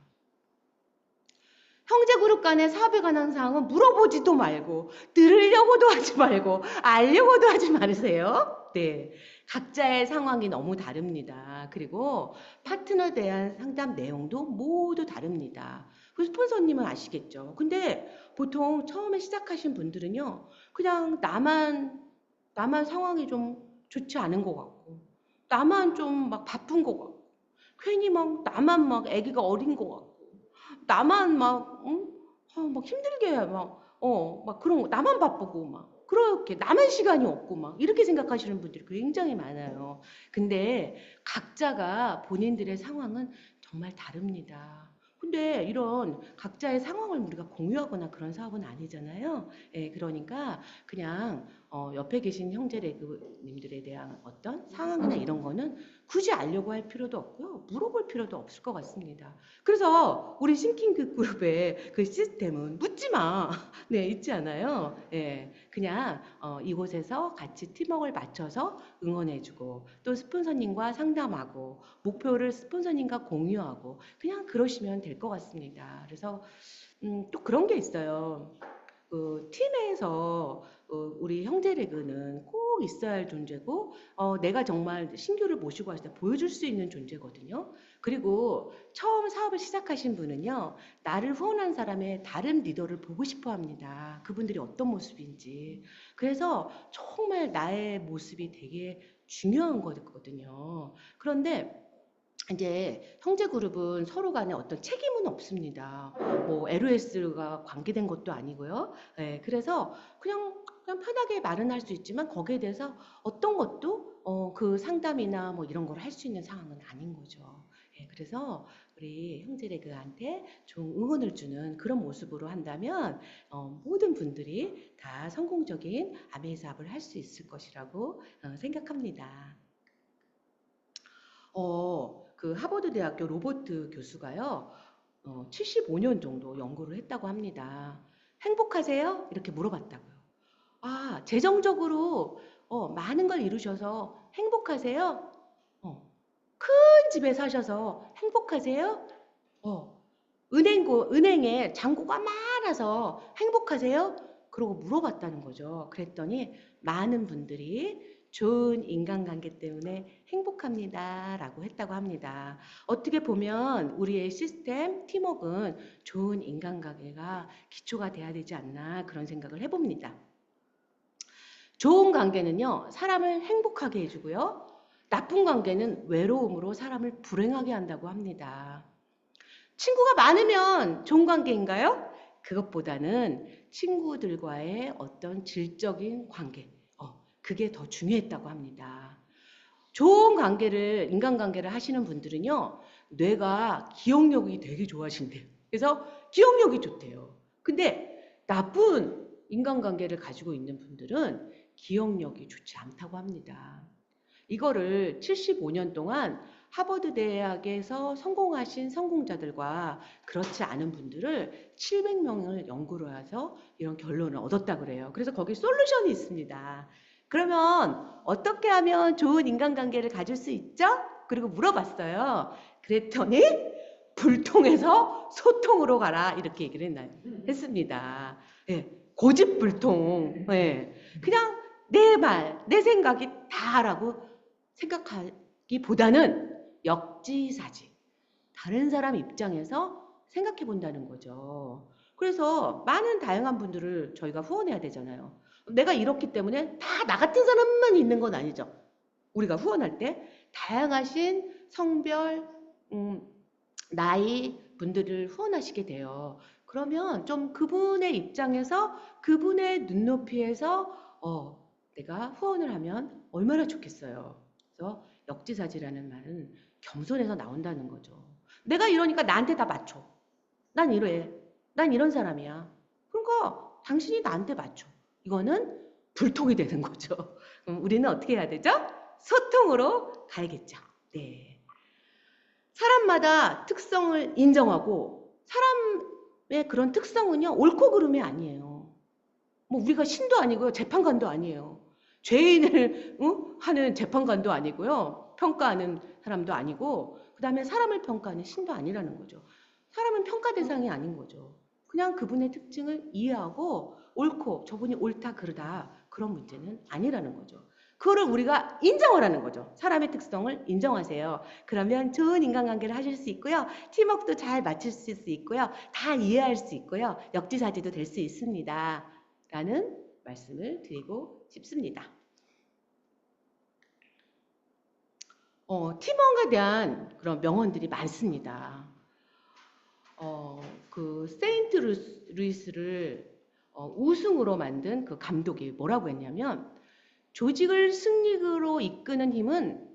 형제 그룹 간의 사업에 관한 사항은 물어보지도 말고 들으려고도 하지 말고 알려고도 하지 말으세요. 네, 각자의 상황이 너무 다릅니다. 그리고 파트너에 대한 상담 내용도 모두 다릅니다. 그 스폰서님은 아시겠죠? 근데 보통 처음에 시작하신 분들은요, 그냥 나만 상황이 좀 좋지 않은 것 같고, 나만 좀 막 바쁜 것 같고, 괜히 막 나만 막 아기가 어린 것 같고, 나만 막, 응? 막 힘들게 막 그런 거, 나만 바쁘고 막 그렇게 나만 시간이 없고 막 이렇게 생각하시는 분들이 굉장히 많아요. 근데 각자가 본인들의 상황은 정말 다릅니다. 근데 이런 각자의 상황을 우리가 공유하거나 그런 사업은 아니잖아요. 예, 그러니까 그냥 옆에 계신 형제 레그님들에 대한 어떤 상황이나 이런 거는 굳이 알려고 할 필요도 없고요. 물어볼 필요도 없을 것 같습니다. 그래서 우리 싱킹 그룹의 그 시스템은 묻지 마. 네, 있지 않아요. 예, 그냥 이곳에서 같이 팀워크를 맞춰서 응원해주고 또 스폰서님과 상담하고 목표를 스폰서님과 공유하고 그냥 그러시면 될 것 같습니다. 그래서 또 그런 게 있어요. 그 팀에서 우리 형제 레그는 꼭 있어야 할 존재고 내가 정말 신규를 모시고 왔을 때 보여줄 수 있는 존재거든요. 그리고 처음 사업을 시작하신 분은요. 나를 후원한 사람의 다른 리더를 보고 싶어 합니다. 그분들이 어떤 모습인지. 그래서 정말 나의 모습이 되게 중요한 거거든요. 그런데 이제 형제 그룹은 서로 간에 어떤 책임은 없습니다. 뭐 LOS가 관계된 것도 아니고요. 예, 그래서 그냥 편하게 말은 할 수 있지만 거기에 대해서 어떤 것도 그 상담이나 뭐 이런 걸 할 수 있는 상황은 아닌 거죠. 예, 그래서 우리 형제 레그한테 좀 응원을 주는 그런 모습으로 한다면 모든 분들이 다 성공적인 아메이 사업을 할 수 있을 것이라고 생각합니다. 그 하버드 대학교 로버트 교수가요, 75년 정도 연구를 했다고 합니다. 행복하세요? 이렇게 물어봤다고요. 아, 재정적으로 많은 걸 이루셔서 행복하세요? 큰 집에 사셔서 행복하세요? 어, 은행에 잔고가 많아서 행복하세요? 그러고 물어봤다는 거죠. 그랬더니 많은 분들이 좋은 인간관계 때문에 행복합니다. 라고 했다고 합니다. 어떻게 보면 우리의 시스템, 팀워크는 좋은 인간관계가 기초가 돼야 되지 않나 그런 생각을 해봅니다. 좋은 관계는요, 사람을 행복하게 해주고요. 나쁜 관계는 외로움으로 사람을 불행하게 한다고 합니다. 친구가 많으면 좋은 관계인가요? 그것보다는 친구들과의 어떤 질적인 관계, 그게 더 중요했다고 합니다. 좋은 관계를, 인간관계를 하시는 분들은요, 뇌가 기억력이 되게 좋아진대요. 그래서 기억력이 좋대요. 근데 나쁜 인간관계를 가지고 있는 분들은 기억력이 좋지 않다고 합니다. 이거를 75년 동안 하버드 대학에서 성공하신 성공자들과 그렇지 않은 분들을 700명을 연구를 해서 이런 결론을 얻었다 그래요. 그래서 거기 솔루션이 있습니다. 그러면 어떻게 하면 좋은 인간관계를 가질 수 있죠? 그리고 물어봤어요. 그랬더니 불통에서 소통으로 가라 이렇게 얘기를 했습니다. 예, 고집불통. 예, 그냥 내 말, 내 생각이 다라고 생각하기보다는 역지사지. 다른 사람 입장에서 생각해 본다는 거죠. 그래서 많은 다양한 분들을 저희가 후원해야 되잖아요. 내가 이렇기 때문에 다 나 같은 사람만 있는 건 아니죠. 우리가 후원할 때 다양하신 성별, 나이 분들을 후원하시게 돼요. 그러면 좀 그분의 입장에서 그분의 눈높이에서 내가 후원을 하면 얼마나 좋겠어요. 그래서 역지사지라는 말은 겸손해서 나온다는 거죠. 내가 이러니까 나한테 다 맞춰. 난 이래. 난 이런 사람이야. 그러니까 당신이 나한테 맞춰. 이거는 불통이 되는 거죠. 그럼 우리는 어떻게 해야 되죠? 소통으로 가야겠죠. 네. 사람마다 특성을 인정하고 사람의 그런 특성은요. 옳고 그름이 아니에요. 뭐 우리가 신도 아니고요. 재판관도 아니에요. 죄인을 하는 재판관도 아니고요. 평가하는 사람도 아니고 그 다음에 사람을 평가하는 신도 아니라는 거죠. 사람은 평가 대상이 아닌 거죠. 그냥 그분의 특징을 이해하고 옳고 저분이 옳다 그르다 그런 문제는 아니라는 거죠. 그거를 우리가 인정하라는 거죠. 사람의 특성을 인정하세요. 그러면 좋은 인간관계를 하실 수 있고요. 팀워크도 잘 맞추실 수 있고요. 다 이해할 수 있고요. 역지사지도 될 수 있습니다. 라는 말씀을 드리고 싶습니다. 팀워크에 대한 그런 명언들이 많습니다. 그 세인트 루이스를 우승으로 만든 그 감독이 뭐라고 했냐면 조직을 승리로 이끄는 힘은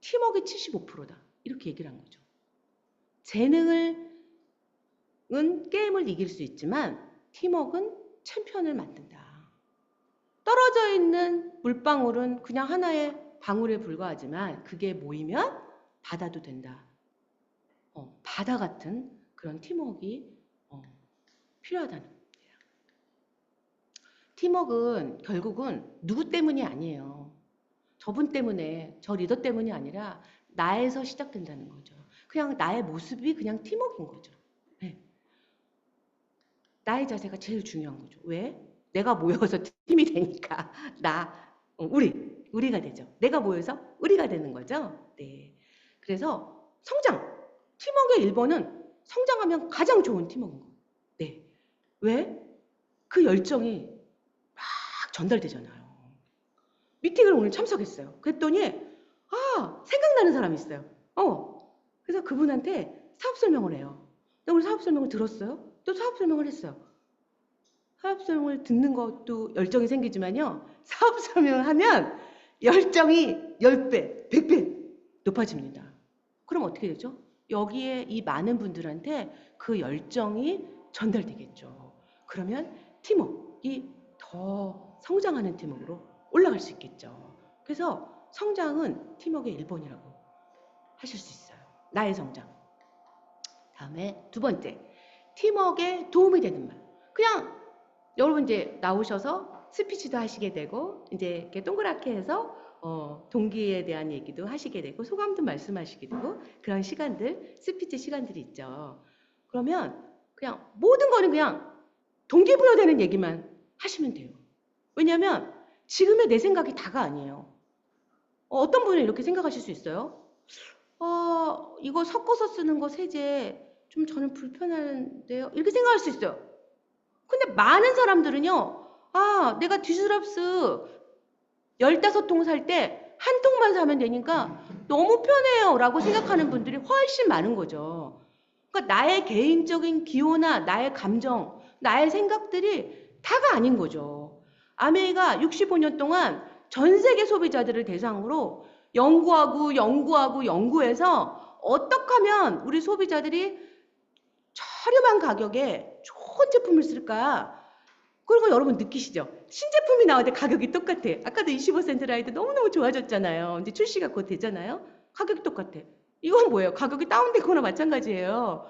팀워크의 75%다. 이렇게 얘기를 한 거죠. 재능은 게임을 이길 수 있지만 팀워크는 챔피언을 만든다. 떨어져 있는 물방울은 그냥 하나의 방울에 불과하지만 그게 모이면 바다도 된다. 바다 같은 그런 팀워크가 필요하다는 거예요. 팀워크는 결국은 누구 때문이 아니에요. 저분 때문에, 저 리더 때문이 아니라 나에서 시작된다는 거죠. 그냥 나의 모습이 그냥 팀워크인 거죠. 네. 나의 자세가 제일 중요한 거죠. 왜? 내가 모여서 팀이 되니까 우리가 되죠. 내가 모여서 우리가 되는 거죠. 네. 그래서 성장, 팀워크의 1번은 성장하면 가장 좋은 팀워크인 거. 네. 왜? 그 열정이 막 전달되잖아요. 미팅을 오늘 참석했어요. 그랬더니 생각나는 사람이 있어요. 그래서 그분한테 사업 설명을 해요. 오늘 사업 설명을 들었어요. 또 사업 설명을 했어요. 사업 설명을 듣는 것도 열정이 생기지만요. 사업 설명을 하면 열정이 10배, 100배 높아집니다. 그럼 어떻게 되죠? 여기에 이 많은 분들한테 그 열정이 전달되겠죠. 그러면 팀워크가 더 성장하는 팀워크로 올라갈 수 있겠죠. 그래서 성장은 팀워크의 1번이라고 하실 수 있어요. 나의 성장. 다음에 2번째, 팀워크에 도움이 되는 말. 그냥 여러분 이제 나오셔서 스피치도 하시게 되고 이제 이렇게 동그랗게 해서 동기에 대한 얘기도 하시게 되고 소감도 말씀하시게 되고 그런 시간들, 스피치 시간들이 있죠. 그러면 그냥 모든 거는 그냥 동기부여되는 얘기만 하시면 돼요. 왜냐하면 지금의 내 생각이 다가 아니에요. 어떤 분은 이렇게 생각하실 수 있어요. 이거 섞어서 쓰는 거 세제 좀 저는 불편한데요. 이렇게 생각할 수 있어요. 근데 많은 사람들은요. 내가 디스럽스 15통 살 때 한 통만 사면 되니까 너무 편해요 라고 생각하는 분들이 훨씬 많은 거죠. 그러니까 나의 개인적인 기호나 나의 감정, 나의 생각들이 다가 아닌 거죠. 아메이가 65년 동안 전 세계 소비자들을 대상으로 연구해서 어떻게 하면 우리 소비자들이 저렴한 가격에 좋은 제품을 쓸까? 그리고 여러분 느끼시죠? 신제품이 나올 때 가격이 똑같아. 아까도 25센트 라이드 너무너무 좋아졌잖아요. 이제 출시가 곧 되잖아요. 가격이 똑같아. 이건 뭐예요? 가격이 다운되거나 마찬가지예요.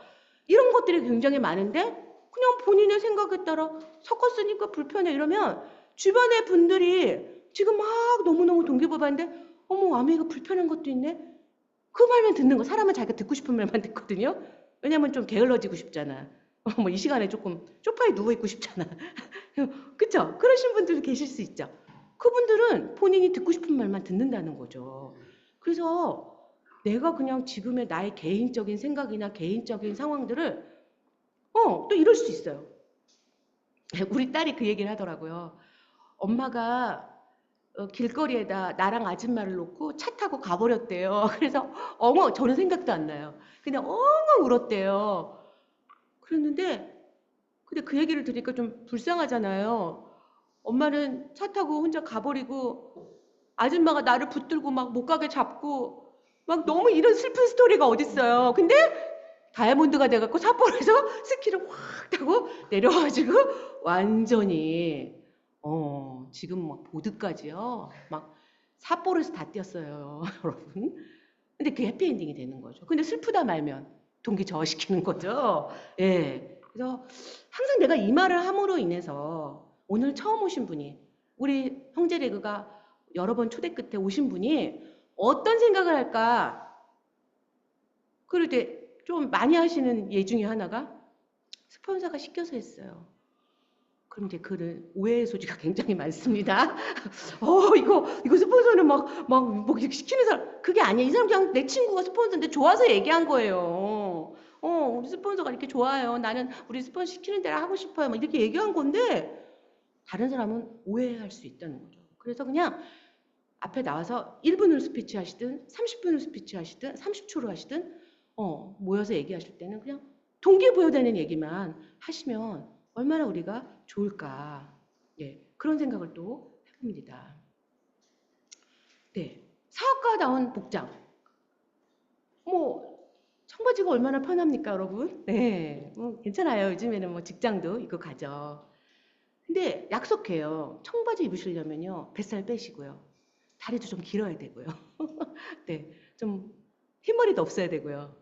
이런 것들이 굉장히 많은데 그냥 본인의 생각에 따라 섞었으니까 불편해 이러면 주변의 분들이 지금 막 너무너무 동기부여하는데 어머 아메이가 불편한 것도 있네. 그 말만 듣는 거. 사람은 자기가 듣고 싶은 말만 듣거든요. 왜냐면 좀 게을러지고 싶잖아. 뭐 이 시간에 조금 소파에 누워있고 싶잖아. 그쵸? 그러신 분들도 계실 수 있죠. 그분들은 본인이 듣고 싶은 말만 듣는다는 거죠. 그래서 내가 그냥 지금의 나의 개인적인 생각이나 개인적인 상황들을 또 이럴 수 있어요. 우리 딸이 그 얘기를 하더라고요. 엄마가 길거리에다 나랑 아줌마를 놓고 차 타고 가버렸대요. 그래서 어머 저는 생각도 안 나요. 그냥 엉엉 울었대요. 그랬는데 근데 그 얘기를 들으니까 좀 불쌍하잖아요. 엄마는 차 타고 혼자 가버리고 아줌마가 나를 붙들고 막 못 가게 잡고 막 너무 이런 슬픈 스토리가 어딨어요. 근데 다이아몬드가 돼갖고 삿포로에서 스키를 확 타고 내려와가지고 완전히 지금 막 보드까지요. 막 삿포로에서 다 뛰었어요, 여러분. 근데 그게 해피엔딩이 되는 거죠. 근데 슬프다 말면 동기 저하시키는 거죠. 예. 그래서 항상 내가 이 말을 함으로 인해서 오늘 처음 오신 분이 우리 형제레그가 여러 번 초대 끝에 오신 분이 어떤 생각을 할까? 그럴 때 좀 많이 하시는 예 중에 하나가 스폰서가 시켜서 했어요. 그럼 이제 그는 오해의 소지가 굉장히 많습니다. 이거 스폰서는 뭐 시키는 사람, 그게 아니에요. 이 사람 그냥 내 친구가 스폰서인데 좋아서 얘기한 거예요. 우리 스폰서가 이렇게 좋아요. 나는 우리 스폰서 시키는 대로 하고 싶어요. 막 이렇게 얘기한 건데, 다른 사람은 오해할 수 있다는 거죠. 그래서 그냥 앞에 나와서 1분으로 스피치 하시든, 30분으로 스피치 하시든, 30초로 하시든, 모여서 얘기하실 때는 그냥 동기부여되는 얘기만 하시면 얼마나 우리가 좋을까. 예, 그런 생각을 또 해봅니다. 네, 사학과다운 복장. 청바지가 얼마나 편합니까, 여러분? 네, 괜찮아요. 요즘에는 뭐 직장도 입고 가죠. 근데 약속해요. 청바지 입으시려면요, 뱃살 빼시고요. 다리도 좀 길어야 되고요. 네, 좀 흰머리도 없어야 되고요.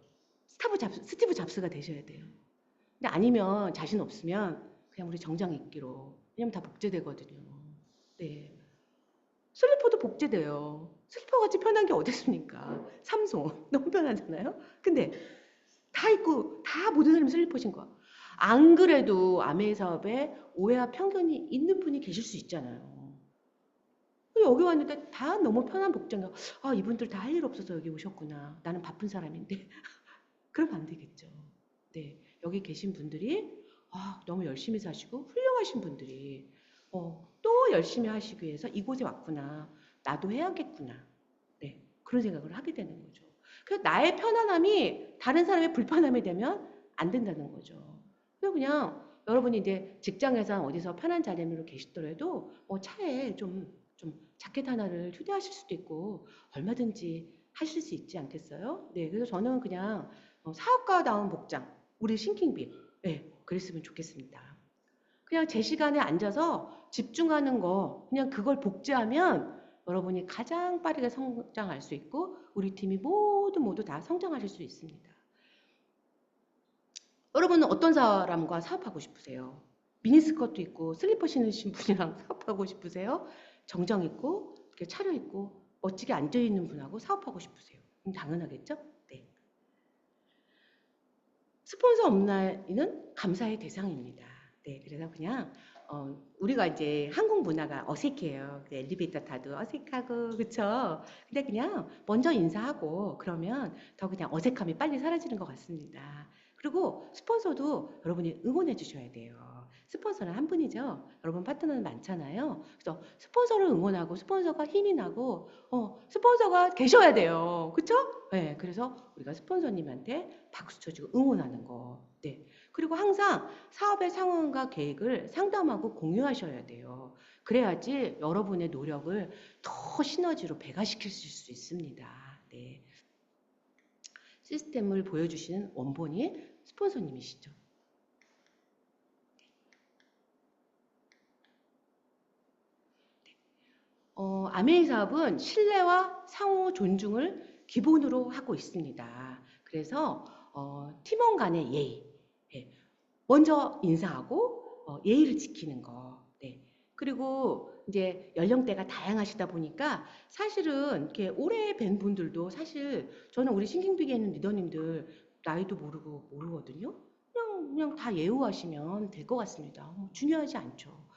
스티브 잡스가 되셔야 돼요. 근데 아니면 자신 없으면 그냥 우리 정장 입기로. 왜냐면 다 복제되거든요. 네. 슬리퍼도 복제돼요. 슬리퍼같이 편한 게 어디 있습니까? 삼성. 너무 편하잖아요? 근데 다 입고 다 모든 사람이 슬리퍼 신고. 안 그래도 아메이 사업에 오해와 편견이 있는 분이 계실 수 있잖아요. 여기 왔는데 다 너무 편한 복장이야. 아, 이분들 다 할 일 없어서 여기 오셨구나. 나는 바쁜 사람인데. 그러면 안 되겠죠. 네, 여기 계신 분들이 너무 열심히 사시고 훌륭하신 분들이 또 열심히 하시기 위해서 이곳에 왔구나. 나도 해야겠구나. 네, 그런 생각을 하게 되는 거죠. 그래서 나의 편안함이 다른 사람의 불편함이 되면 안 된다는 거죠. 그냥 여러분이 이제 직장에서 어디서 편한 자리로 계시더라도 차에 좀 자켓 하나를 휴대하실 수도 있고 얼마든지 하실 수 있지 않겠어요? 네, 그래서 저는 그냥 사업가다운 복장, 우리 신킹빛, 네, 그랬으면 좋겠습니다. 그냥 제 시간에 앉아서 집중하는 거, 그냥 그걸 복제하면 여러분이 가장 빠르게 성장할 수 있고 우리 팀이 모두 다 성장하실 수 있습니다. 여러분은 어떤 사람과 사업하고 싶으세요? 미니스커트 입고 슬리퍼 신으신 분이랑 사업하고 싶으세요? 정장 입고 이렇게 차려입고 멋지게 앉아있는 분하고 사업하고 싶으세요? 당연하겠죠? 네. 스폰서 없나이는 감사의 대상입니다. 네, 그래서 그냥 우리가 이제 한국 문화가 어색해요. 엘리베이터 타도 어색하고 그쵸? 근데 그냥 먼저 인사하고 그러면 더 그냥 어색함이 빨리 사라지는 것 같습니다. 그리고 스폰서도 여러분이 응원해 주셔야 돼요. 스폰서는 한 분이죠. 여러분 파트너는 많잖아요. 그래서 스폰서를 응원하고 스폰서가 힘이 나고 스폰서가 계셔야 돼요. 그쵸? 네, 그래서 우리가 스폰서님한테 박수 쳐주고 응원하는 거. 네. 그리고 항상 사업의 상황과 계획을 상담하고 공유하셔야 돼요. 그래야지 여러분의 노력을 더 시너지로 배가시킬 수 있습니다. 네. 시스템을 보여주시는 원본이 스폰서님이시죠. 아메이 사업은 신뢰와 상호 존중을 기본으로 하고 있습니다. 그래서 팀원 간의 예의, 네. 먼저 인사하고 예의를 지키는 거. 네. 그리고 이제 연령대가 다양하시다 보니까 사실은 이렇게 오래 뵌 분들도 사실 저는 우리 신킹빅에 있는 리더님들 나이도 모르거든요. 그냥 다 예우하시면 될 것 같습니다. 중요하지 않죠.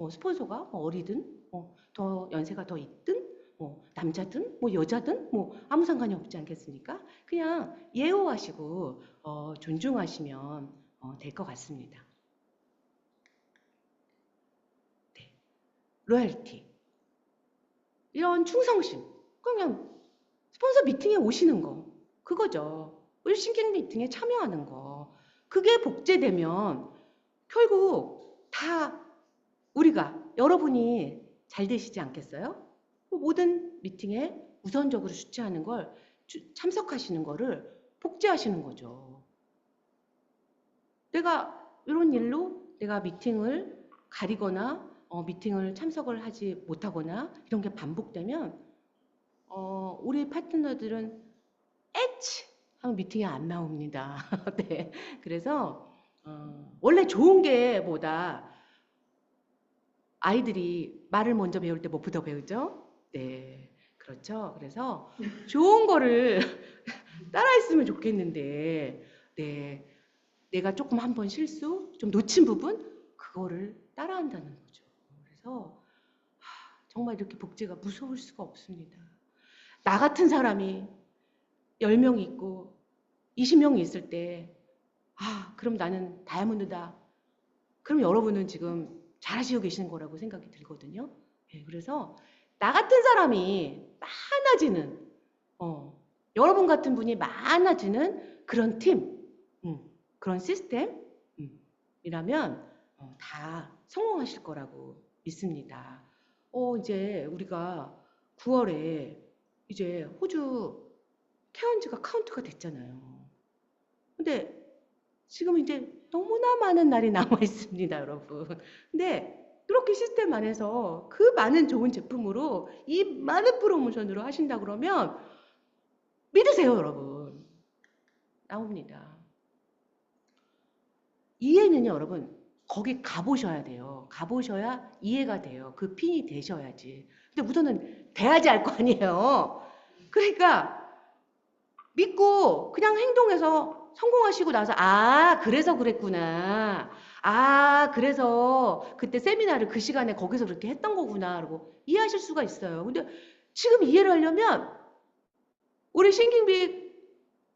스폰서가 어리든 더 연세가 더 있든 남자든 여자든 아무 상관이 없지 않겠습니까? 그냥 예우하시고 존중하시면 될 것 같습니다. 네. 로열티. 이런 충성심. 그냥 스폰서 미팅에 오시는 거. 그거죠. 신킹 미팅에 참여하는 거. 그게 복제되면 결국 다 우리가 여러분이 잘 되시지 않겠어요? 모든 미팅에 우선적으로 주최하는 걸 참석하시는 거를 복제하시는 거죠. 내가 이런 일로 내가 미팅을 가리거나 미팅을 참석을 하지 못하거나 이런 게 반복되면 우리 파트너들은 에치 하면 미팅에 안 나옵니다. 네, 그래서 원래 좋은 게 보다 아이들이 말을 먼저 배울 때 뭐부터 배우죠? 네, 그렇죠. 그래서 좋은 거를 따라했으면 좋겠는데, 네, 내가 조금 한번 실수, 좀 놓친 부분, 그거를 따라한다는 거죠. 그래서 정말 이렇게 복제가 무서울 수가 없습니다. 나 같은 사람이 10명이 있고 20명이 있을 때, 그럼 나는 다이아몬드다. 그럼 여러분은 지금 잘하시고 계시는 거라고 생각이 들거든요. 네, 그래서 나 같은 사람이 많아지는, 여러분 같은 분이 많아지는 그런 팀, 그런 시스템이라면 다 성공하실 거라고 믿습니다. 이제 우리가 9월에 이제 호주 케언즈가 카운트가 됐잖아요. 근데 지금 이제 너무나 많은 날이 남아 있습니다, 여러분. 근데 그렇게 시스템 안에서 그 많은 좋은 제품으로 이 많은 프로모션으로 하신다 그러면 믿으세요, 여러분. 나옵니다. 이해는요, 여러분, 거기 가보셔야 돼요. 가보셔야 이해가 돼요. 그 핀이 되셔야지. 근데 우선은 돼야지 알 거 아니에요. 그러니까 믿고 그냥 행동해서 성공하시고 나서 아 그래서 그랬구나. 아 그래서 그때 세미나를 그 시간에 거기서 그렇게 했던 거구나. 라고 이해하실 수가 있어요. 근데 지금 이해를 하려면 우리 싱킹빅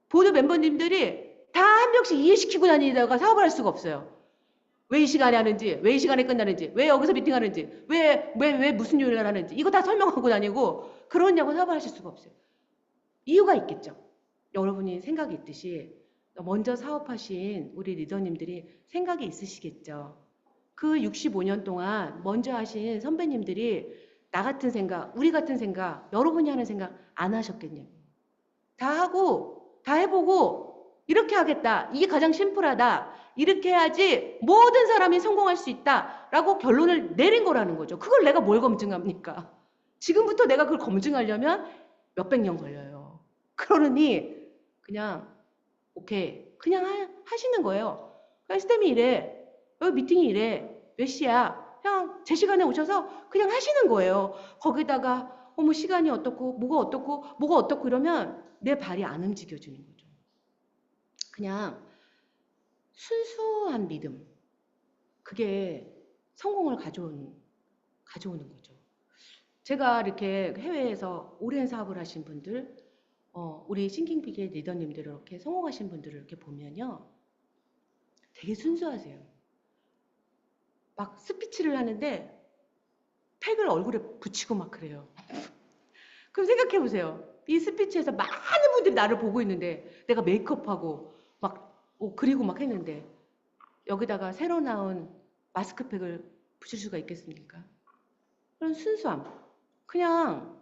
보드 멤버님들이 다 한 명씩 이해시키고 다니다가 사업을 할 수가 없어요. 왜 이 시간에 하는지, 왜 이 시간에 끝나는지, 왜 여기서 미팅하는지, 왜 무슨 요일을 하는지 이거 다 설명하고 다니고 그러냐고 사업을 하실 수가 없어요. 이유가 있겠죠. 여러분이 생각이 있듯이 먼저 사업하신 우리 리더님들이 생각이 있으시겠죠. 그 65년 동안 먼저 하신 선배님들이 나 같은 생각, 우리 같은 생각, 여러분이 하는 생각 안 하셨겠냐고. 다 하고 다 해보고 이렇게 하겠다. 이게 가장 심플하다. 이렇게 해야지 모든 사람이 성공할 수 있다라고 결론을 내린 거라는 거죠. 그걸 내가 뭘 검증합니까? 지금부터 내가 그걸 검증하려면 몇백 년 걸려요. 그러니 그냥 오케이 그냥 하시는 거예요. 시스템이 이래. 여기 미팅이 이래. 몇 시야? 그냥 제 시간에 오셔서 그냥 하시는 거예요. 거기다가 어머 시간이 어떻고 뭐가 어떻고 이러면 내 발이 안 움직여지는 거죠. 그냥 순수한 믿음. 그게 성공을 가져오는 거죠. 제가 이렇게 해외에서 오랜 사업을 하신 분들, 우리 싱킹빅의 리더님들 이렇게 성공하신 분들을 이렇게 보면요. 되게 순수하세요. 막 스피치를 하는데 팩을 얼굴에 붙이고 막 그래요. 그럼 생각해 보세요. 이 스피치에서 많은 분들이 나를 보고 있는데 내가 메이크업하고 막 그리고 막 했는데 여기다가 새로 나온 마스크팩을 붙일 수가 있겠습니까? 그런 순수함. 그냥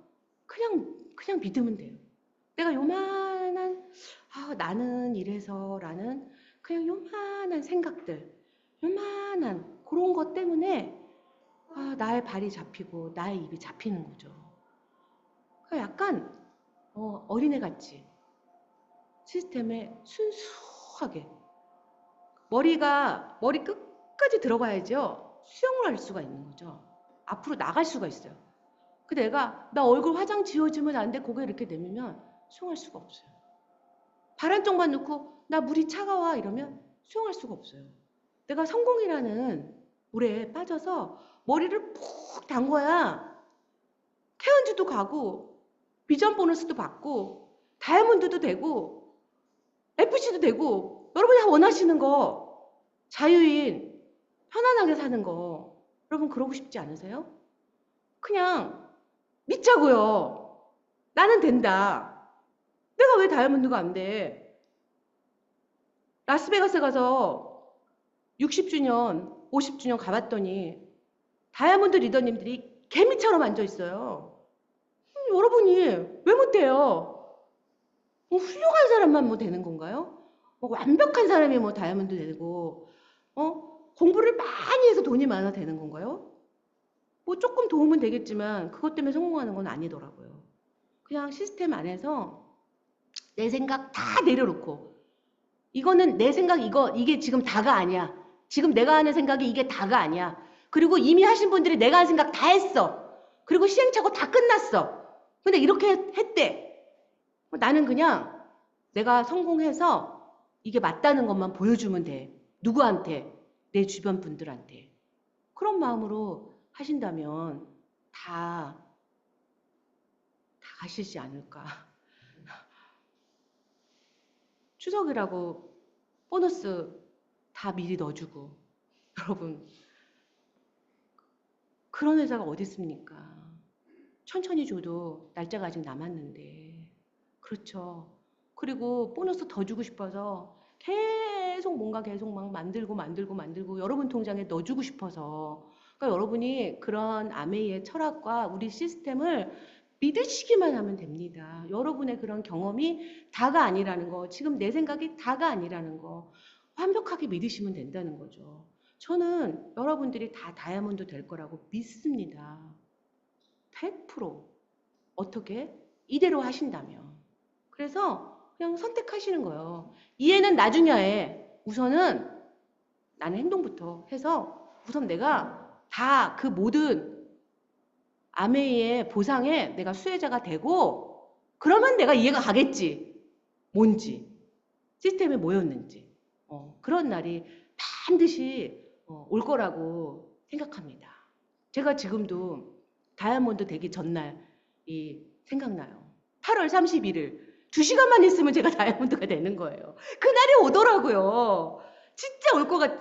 믿으면 돼요. 내가 요만한 나는 이래서라는 그냥 요만한 생각들, 요만한 그런 것 때문에 나의 발이 잡히고 나의 입이 잡히는 거죠. 그러니까 약간 어린애 같이 시스템에 순수하게 머리 끝까지 들어가야죠. 수영을 할 수가 있는 거죠. 앞으로 나갈 수가 있어요. 근데 나 얼굴 화장 지워주면 안 돼. 고개 이렇게 내밀면 수영할 수가 없어요. 발 한쪽만 넣고 나 물이 차가워 이러면 수영할 수가 없어요. 내가 성공이라는 물에 빠져서 머리를 푹 담궈야 케언즈도 가고 비전 보너스도 받고 다이아몬드도 되고 FC도 되고 여러분이 다 원하시는 거 자유인 편안하게 사는 거 여러분 그러고 싶지 않으세요? 그냥 믿자고요. 나는 된다. 내가 왜 다이아몬드가 안 돼? 라스베가스 가서 60주년, 50주년 가봤더니 다이아몬드 리더님들이 개미처럼 앉아있어요. 여러분이 왜 못해요? 훌륭한 사람만 뭐 되는 건가요? 완벽한 사람이 뭐 다이아몬드 되고 공부를 많이 해서 돈이 많아 되는 건가요? 뭐 조금 도움은 되겠지만 그것 때문에 성공하는 건 아니더라고요. 그냥 시스템 안에서 내 생각 다 내려놓고 이거는 내 생각 이게 지금 다가 아니야. 지금 내가 하는 생각이 이게 다가 아니야. 그리고 이미 하신 분들이 내가 한 생각 다 했어. 그리고 시행착오 다 끝났어. 근데 이렇게 했대. 나는 그냥 내가 성공해서 이게 맞다는 것만 보여주면 돼. 누구한테? 내 주변 분들한테. 그런 마음으로 하신다면 다 가시지 않을까. 추석이라고 보너스 다 미리 넣어주고 여러분 그런 회사가 어디 있습니까? 천천히 줘도 날짜가 아직 남았는데 그렇죠. 그리고 보너스 더 주고 싶어서 계속 막 만들고 여러분 통장에 넣어주고 싶어서 그러니까 여러분이 그런 아메이의 철학과 우리 시스템을 믿으시기만 하면 됩니다. 여러분의 그런 경험이 다가 아니라는 거, 지금 내 생각이 다가 아니라는 거 완벽하게 믿으시면 된다는 거죠. 저는 여러분들이 다 다이아몬드 될 거라고 믿습니다. 100% 어떻게? 이대로 하신다면. 그래서 그냥 선택하시는 거예요. 이해는 나중에 해. 우선은 나는 행동부터 해서 우선 내가 다 그 모든 아메이의 보상에 내가 수혜자가 되고 그러면 내가 이해가 가겠지. 뭔지. 시스템에 모였는지 그런 날이 반드시 올 거라고 생각합니다. 제가 지금도 다이아몬드 되기 전날이 생각나요. 8월 31일 2시간만 있으면 제가 다이아몬드가 되는 거예요. 그날이 오더라고요. 진짜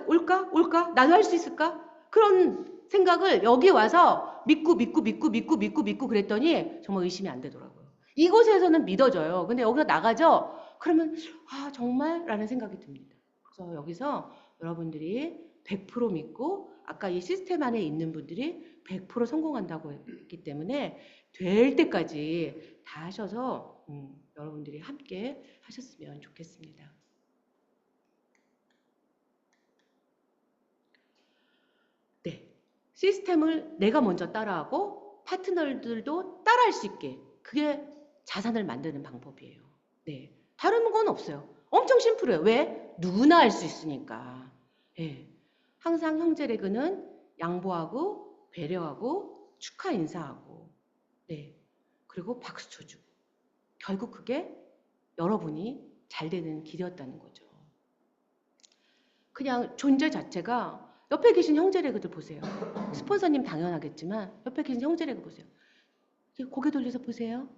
올까? 나도 할 수 있을까? 그런 생각을 여기 와서 믿고 그랬더니 정말 의심이 안 되더라고요. 이곳에서는 믿어져요. 근데 여기서 나가죠? 그러면 정말? 라는 생각이 듭니다. 그래서 여기서 여러분들이 100% 믿고 아까 이 시스템 안에 있는 분들이 100% 성공한다고 했기 때문에 될 때까지 다 하셔서 여러분들이 함께 하셨으면 좋겠습니다. 네, 시스템을 내가 먼저 따라하고 파트너들도 따라할 수 있게 그게 자산을 만드는 방법이에요. 네, 다른 건 없어요. 엄청 심플해요. 왜? 누구나 할 수 있으니까. 네, 항상 형제 레그는 양보하고 배려하고 축하 인사하고 네, 그리고 박수 쳐주고 결국 그게 여러분이 잘 되는 길이었다는 거죠. 그냥 존재 자체가 옆에 계신 형제 레그들 보세요. 스폰서님 당연하겠지만 옆에 계신 형제 레그 보세요. 고개 돌려서 보세요.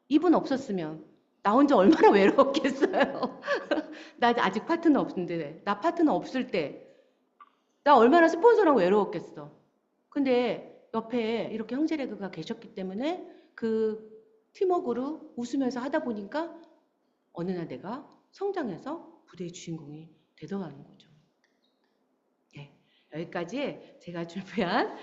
이분 없었으면 나 혼자 얼마나 외로웠겠어요. 나 아직 파트너 없는데 나 파트너 없을 때 나 얼마나 스폰서랑 외로웠겠어. 근데 옆에 이렇게 형제 레그가 계셨기 때문에 그 팀워크로 웃으면서 하다 보니까 어느 날 내가 성장해서 부대의 주인공이 되더라는 거죠. 네, 여기까지 제가 준비한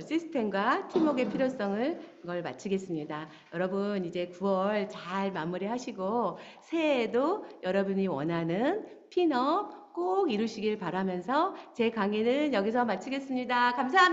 시스템과 팀워크의 필요성을 이걸 마치겠습니다. 여러분 이제 9월 잘 마무리하시고 새해에도 여러분이 원하는 핀업 꼭 이루시길 바라면서 제 강의는 여기서 마치겠습니다. 감사합니다.